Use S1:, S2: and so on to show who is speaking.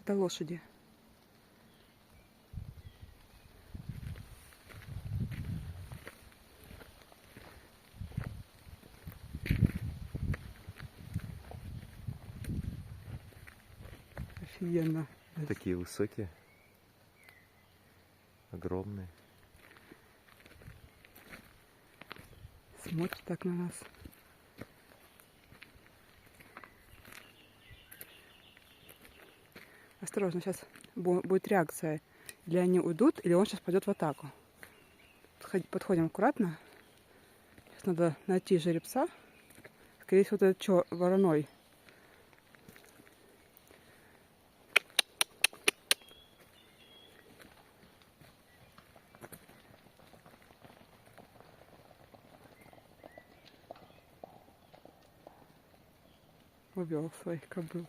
S1: Это лошади. Офигенно.
S2: Такие высокие, огромные.
S1: Смотрят так на нас. Осторожно, сейчас будет реакция. Или они уйдут, или он сейчас пойдет в атаку. Подходим аккуратно. Сейчас надо найти жеребца. Скорее всего, это что, вороной. Увел своих кобыл.